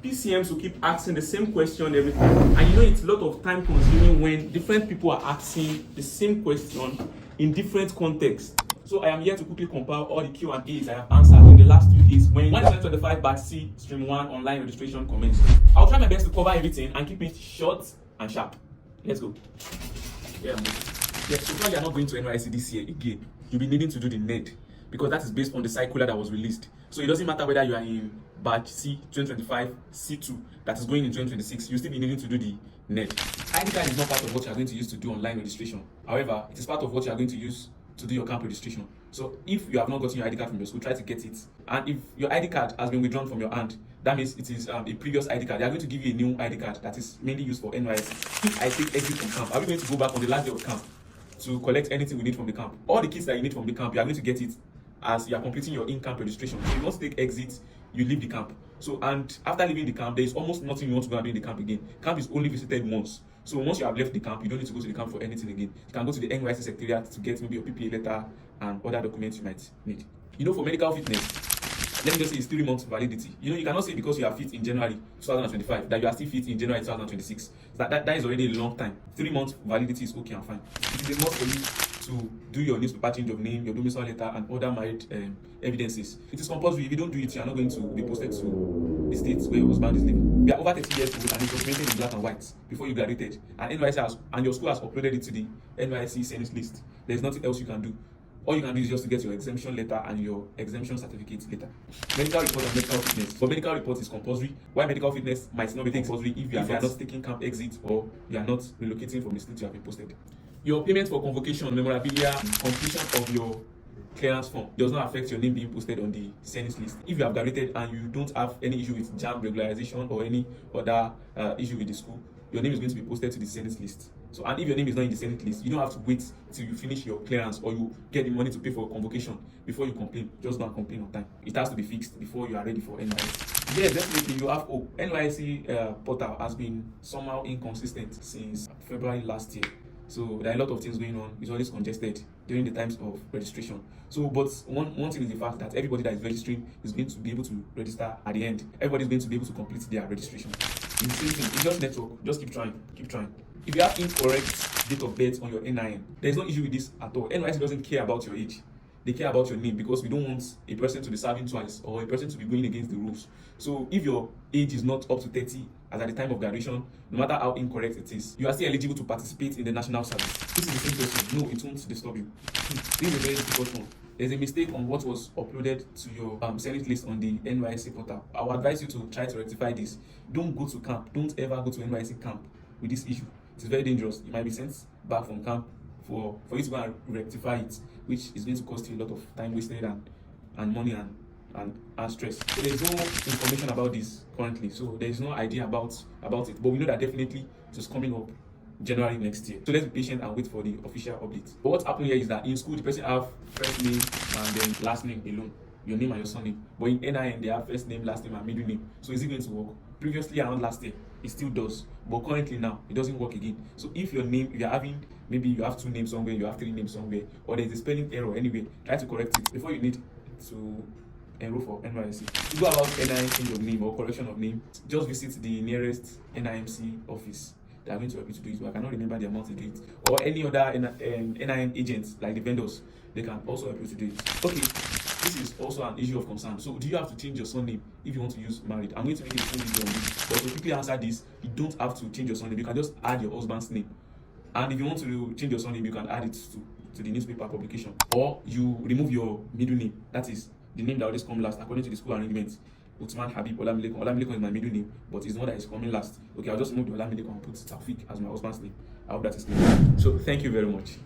PCMs will keep asking the same question every time, and you know it's a lot of time consuming when different people are asking the same question in different contexts. So I am here to quickly compile all the Q&As I have answered in the last 2 days when 2025 batch C stream 1 online registration commenced. I'll try my best to cover everything and keep it short and sharp. Let's go. So far you are not going to NYSC this year again. You'll be needing to do the NED because that is based on the circular that was released. So it doesn't matter whether you are in batch C 2025 C2 that is going in 2026, you'll still be needing to do the NED. ID card is not part of what you are going to use to do online registration. However, it is part of what you are going to use to do your camp registration. So if you have not gotten your ID card from your school, try to get it. And if your ID card has been withdrawn from your hand, that means it is a previous ID card. They are going to give you a new ID card that is mainly used for NYSC. If I take exit from camp, are we going to go back on the last day of camp to collect anything we need from the camp? All the kits that you need from the camp, you are going to get it as you are completing your in-camp registration. So if you want to take exit, you leave the camp. So, and after leaving the camp, there is almost nothing you want to go and do in the camp again. Camp is only visited once. So once you have left the camp, you don't need to go to the camp for anything again. You can go to the NYSC secretariat to get maybe your PPA letter and other documents you might need. You know, for medical fitness, let me just say it's 3 months validity. You know, you cannot say because you are fit in January 2025 that you are still fit in January 2026. That is already a long time. 3 months validity is okay and fine. It is a must for you to do your newspaper change of name, your domicile letter, and other married evidences. It is compulsory. If you don't do it, you are not going to be posted to the states where your husband is living. You are over 30 years old and it's documented in black and white before you graduated. And NYSC has, and your school has uploaded it to the NYSC Senate list. There is nothing else you can do. All you can do is just to get your exemption letter and your exemption certificate later. Medical report and medical fitness. For medical report is compulsory. Why medical fitness might not be compulsory if you are not taking camp exit or you are not relocating from the state you have been posted. Your payment for convocation, memorabilia, completion of your clearance form does not affect your name being posted on the Senate list. If you have graduated and you don't have any issue with JAMB regularization or any other issue with the school, your name is going to be posted to the Senate list. So, and if your name is not in the Senate list, you don't have to wait till you finish your clearance or you get the money to pay for convocation before you complain. Just go and complain on time. It has to be fixed before you are ready for NYSC. Yes, definitely you have hope. NYSC portal has been somehow inconsistent since February last year. So there are a lot of things going on. It's always congested during the times of registration. So, but one thing is the fact that everybody that is registering is going to be able to register at the end. Everybody is going to be able to complete their registration. It's the same thing. It's just network. Just keep trying. Keep trying. If you have incorrect date of birth on your NIN, there is no issue with this at all. NYSC doesn't care about your age. They care about your name because we don't want a person to be serving twice or a person to be going against the rules. So if your age is not up to 30 as at the time of graduation, no matter how incorrect it is, you are still eligible to participate in the national service. This is the same question. No, it won't disturb you. This is a very difficult one. There's a mistake on what was uploaded to your Senate list on the NYSC portal. I would advise you to try to rectify this. Don't go to camp. Don't ever go to NYSC camp with this issue. It is very dangerous. You might be sent back from camp for you to go and rectify it, which is going to cost you a lot of time wasted and money and stress. So there is no information about this currently. So there is no idea about it. But we know that definitely it is coming up January next year. So let's be patient and wait for the official update. But what's happening here is that in school the person have first name and then last name alone. Your name and your surname. But in NIN they have first name, last name, and middle name. So is it going to work? Previously around last year, it still does. But currently now, it doesn't work again. So if your name, if you're having, maybe you have 2 names somewhere, you have 3 names somewhere, or there's a spelling error anyway, try to correct it before you need to enroll for NYSC. To go about NIN change of name or correction of name, just visit the nearest NIMC office. They are going to help you to do it. But I cannot remember the amount to do it. Or any other NIN agents like the vendors, they can also help you to do it. Okay. This is also an issue of concern. So, do you have to change your surname if you want to use married? I'm going to make a full video on this. But to quickly answer this, you don't have to change your surname. You can just add your husband's name. And if you want to change your surname, you can add it to the newspaper publication. Or you remove your middle name. That is the name that always comes last according to the school arrangement. Uthman Habib Olamilekon. Olamilekon is my middle name, but it's the one that is coming last. Okay, I'll just remove the Olamilekon and put Tafik as my husband's name. I hope that is clear. So, thank you very much.